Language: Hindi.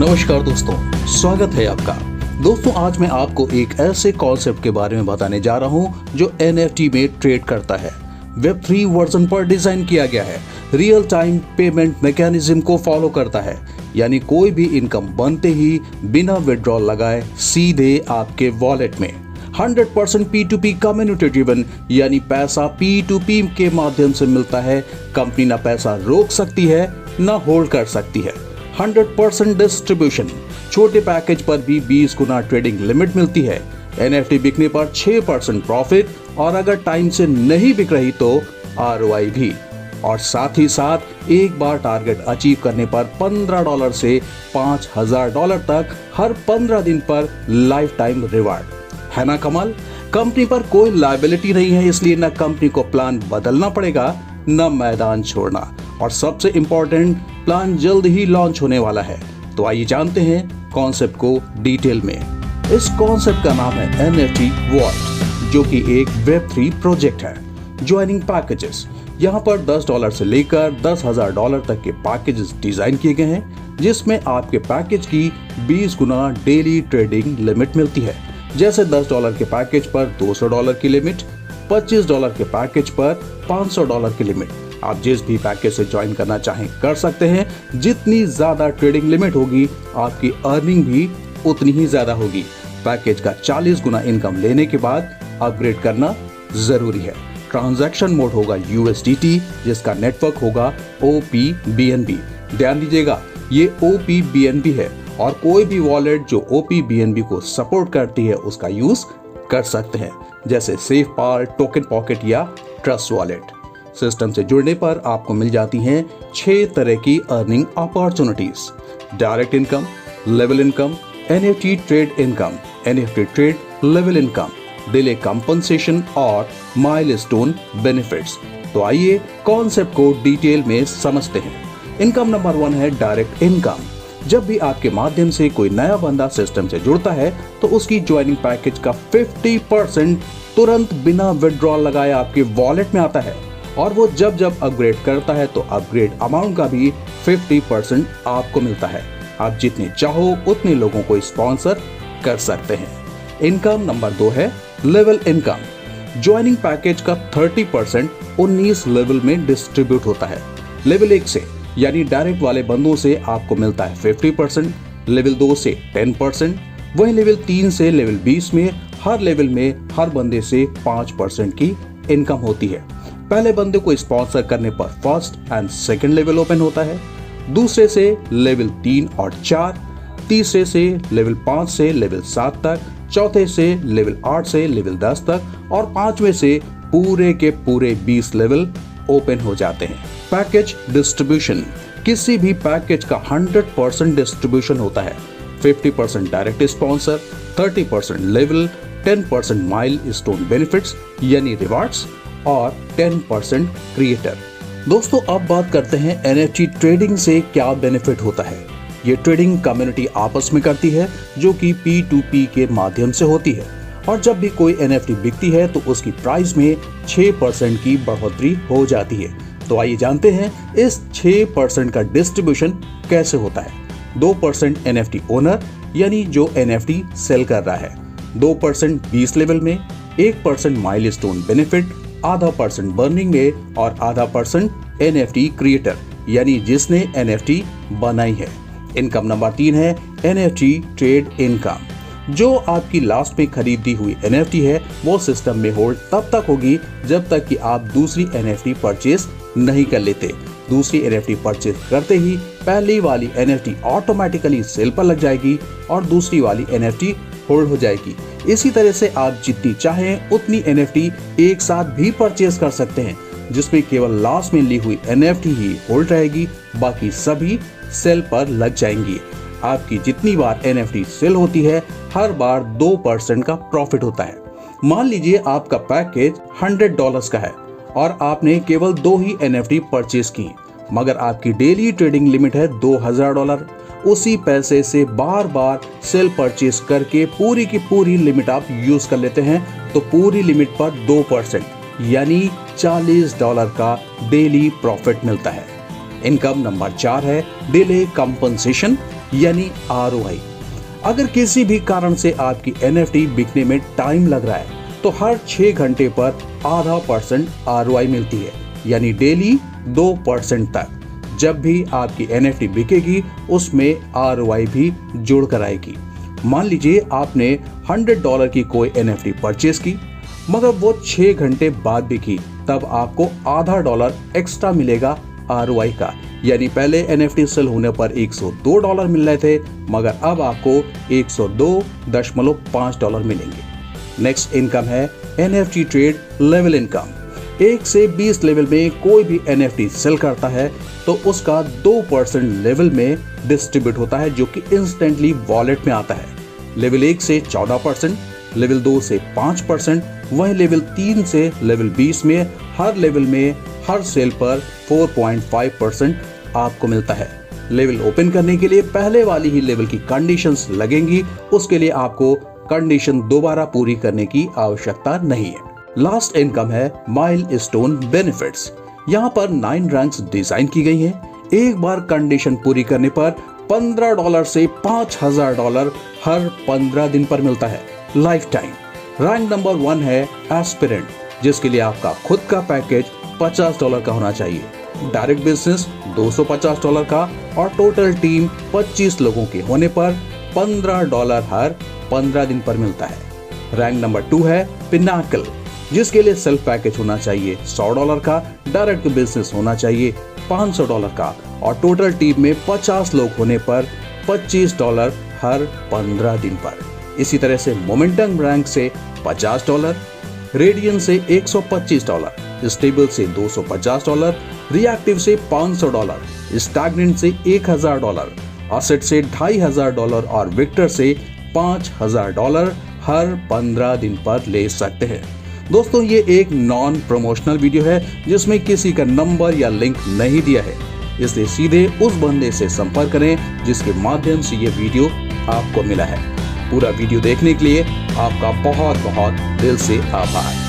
नमस्कार दोस्तों, स्वागत है आपका। दोस्तों, आज मैं आपको एक ऐसे कॉन्सेप्ट के बारे में बताने जा रहा हूं जो NFT में ट्रेड करता है। Web3 वर्जन पर डिजाइन किया गया है, रियल टाइम पेमेंट मैकेनिज्म को फॉलो करता है, यानी कोई भी इनकम बनते ही बिना विड्रॉल लगाए सीधे आपके वॉलेट में। 100% P2P कम्युनिटी ड्रिवन, यानी पैसा P2P के माध्यम से मिलता है। कंपनी ना पैसा रोक सकती है ना होल्ड कर सकती है। 100% डिस्ट्रीब्यूशन, छोटे पैकेज पर भी 20 गुना ट्रेडिंग लिमिट मिलती है। NFT बिकने पर 6% प्रॉफिट, और अगर टाइम से नहीं बिक रही तो ROI भी। और साथ ही साथ एक बार टारगेट अचीव करने पर $15 से $5000 तक हर 15 दिन पर लाइफ टाइम रिवार्ड। है ना कमाल। कंपनी पर कोई लायबिलिटी नहीं है, इसलिए ना कंपनी को प्लान बदलना पड़ेगा न मैदान छोड़ना। और सबसे इंपॉर्टेंट, प्लान जल्द ही लॉन्च होने वाला है। तो आइए जानते हैं कॉन्सेप्ट को डिटेल में। इस कॉन्सेप्ट का नाम है NFT वॉल्ट, जो कि एक Web3 प्रोजेक्ट है। ज्वाइनिंग पैकेजेस, यहाँ पर $10 से लेकर $10,000 तक के पैकेजेस डिजाइन किए गए हैं, जिसमें आपके पैकेज की 20 गुना डेली ट्रेडिंग लिमिट मिलती है। जैसे $10 के पैकेज पर $200 की लिमिट, $25 के पैकेज पर $500 की लिमिट। आप जिस भी पैकेज से ज्वाइन करना चाहें कर सकते हैं। जितनी ज्यादा ट्रेडिंग लिमिट होगी, आपकी अर्निंग भी उतनी ही ज्यादा होगी। पैकेज का 40 गुना इनकम लेने के बाद अपग्रेड करना जरूरी है। ट्रांजैक्शन मोड होगा USDT, जिसका नेटवर्क होगा OPBNB। ध्यान दीजिएगा, ये OPBNB है, और कोई भी वॉलेट जो OPBNB को सपोर्ट करती है उसका यूज कर सकते हैं, जैसे SafePal, टोकन पॉकेट या ट्रस्ट वॉलेट। सिस्टम से जुड़ने पर आपको मिल जाती हैं 6 तरह की earning opportunities: direct income, level income, NFT trade income, NFT trade level income, delay compensation और माइलस्टोन बेनिफिट्स। तो आइए कॉन्सेप्ट को डिटेल में समझते हैं। इनकम नंबर 1 है डायरेक्ट इनकम। जब भी आपके माध्यम से कोई नया बंदा सिस्टम से जुड़ता है तो उसकी ज्वाइनिंग पैकेज का 50% तुरंत बिना विड्रॉल लगाए आपके वॉलेट में आता है, और वो जब जब अपग्रेड करता है तो अपग्रेड अमाउंट का भी 50% आपको मिलता है। आप जितने चाहो उतने लोगों को स्पॉन्सर कर सकते हैं। इनकम नंबर 2 है लेवल इनकम। ज्वाइनिंग पैकेज का 30% 19 लेवल में डिस्ट्रीब्यूट होता है। लेवल 1 से, यानी डायरेक्ट वाले बंदों से आपको मिलता है 50%, लेवल 2 से 10%, वहीं लेवल 3 से लेवल 20 में हर लेवल में हर बंदे से 5% की इनकम होती है। पहले बंदे को स्पॉन्सर करने पर first and second level open होता है, दूसरे से लेवल 3 और 4, तीसरे से लेवल 5 से लेवल 7 तक, चौथे से लेवल 8 से लेवल 10 तक, और पांचवे से पूरे के पूरे 20 लेवल ओपन हो जाते हैं। पैकेज डिस्ट्रीब्यूशन, किसी भी पैकेज का 100% डिस्ट्रीब्यूशन होता है। 50% direct sponsor, 30% level, 10% milestone benefits यानी रिवार्ड्स, और 10% क्रिएटर। दोस्तों, अब बात करते हैं NFT ट्रेडिंग से क्या बेनिफिट होता है। ये ट्रेडिंग कम्युनिटी आपस में करती है, जो कि P2P के माध्यम से होती है, और जब भी कोई NFT बिकती है तो उसकी प्राइस में 6% की बढ़ोतरी हो जाती है। तो आइए जानते हैं इस 6% का डिस्ट्रीब्यूशन कैसे होता है। 2% NFT ओनर, यानी जो NFT सेल कर रहा है, 2% 20 लेवल में, 1% माइलस्टोन बेनिफिट, आधा % बर्निंग में, और आधा % NFT क्रिएटर, यानी जिसने NFT बनाई है। इनकम नंबर 3 है NFT ट्रेड इनकम। जो आपकी लास्ट में खरीदी हुई NFT है वो सिस्टम में होल्ड तब तक होगी जब तक कि आप दूसरी NFT परचेज नहीं कर लेते। दूसरी NFT परचेज करते ही पहली वाली NFT ऑटोमेटिकली सेल पर लग जाएगी और दूसरी वाली NFT होल्ड हो जाएगी। इसी तरह से आप जितनी चाहें उतनी NFT एक साथ भी परचेज कर सकते हैं, जिसमें केवल लास्ट में ली हुई NFT ही होल्ड रहेगी, बाकी सभी सेल पर लग जाएंगी। आपकी जितनी बार NFT सेल होती है, हर बार 2% का प्रॉफिट होता है। मान लीजिए आपका पैकेज $100 का है और आपने केवल 2 ही NFT परचेज की, मगर आपकी डेली ट्रेडिंग लिमिट है $2000। उसी पैसे से बार बार सेल परचेज करके पूरी की पूरी लिमिट आप यूज कर लेते हैं, तो पूरी लिमिट पर 2% यानी $40 का डेली प्रॉफिट मिलता है। इनकम नंबर 4 है डिले कंपनसेशन। यानी ROI। अगर किसी भी कारण से आपकी NFT बिकने में टाइम लग रहा है तो हर 6 घंटे पर ½ % ROI मिलती है, यानी डेली 2% तक। जब भी आपकी NFT बिकेगी उसमें ROI भी जोड़ कर आएगी। मान लीजिए आपने $100 की कोई NFT परचेस की, मगर वो 6 घंटे बाद बिकी, तब आपको $0.5 एक्स्ट्रा मिलेगा ROI का। यानी पहले NFT सेल होने पर $102 मिल रहे थे, मगर अब आपको $102.5 मिलेंगे। नेक्स्ट इनकम है NFT ट्रेड लेवल इनकम। 1 से 20 लेवल में कोई भी NFT सेल करता है तो उसका 2% लेवल में डिस्ट्रीब्यूट होता है, जो कि इंस्टेंटली वॉलेट में आता है। लेवल 1 से 14%, लेवल 2 से 5%, वहीं लेवल 3 से लेवल 20 में हर लेवल में हर सेल पर 4.5% आपको मिलता है। लेवल ओपन करने के लिए पहले वाली ही लेवल की कंडीशंस लगेंगी, उसके लिए आपको कंडीशन दोबारा पूरी करने की आवश्यकता नहीं है। लास्ट इनकम है माइलस्टोन बेनिफिट्स। यहाँ पर 9 रैंक्स डिजाइन की गई हैं। एक बार कंडीशन पूरी करने पर $15 से $5000 हर 15 दिन पर मिलता है, लाइफ टाइम। रैंक नंबर 1 है एस्पिरेंट, जिसके लिए आपका खुद का पैकेज $50 का होना चाहिए, डायरेक्ट बिजनेस $250 का और टोटल टीम 25 लोगों के होने पर $15 हर 15 दिन पर मिलता है। रैंक नंबर 2 है पिनाकल, जिसके लिए सेल्फ पैकेज होना चाहिए $100 का, डायरेक्ट बिजनेस होना चाहिए $500 का और टोटल टीम में 50 लोग होने पर $25 हर 15 दिन पर। इसी तरह से मोमेंटम रैंक से $50, रेडियन से $125, स्टेबल से $250, रिएक्टिव से $500, स्टैग्नेंट से $1000, असेट से $2500 और विक्टर से $5000 हर 15 दिन पर ले सकते हैं। दोस्तों, ये एक नॉन प्रमोशनल वीडियो है जिसमें किसी का नंबर या लिंक नहीं दिया है, इसलिए सीधे उस बंदे से संपर्क करें जिसके माध्यम से ये वीडियो आपको मिला है। पूरा वीडियो देखने के लिए आपका बहुत बहुत दिल से आभार।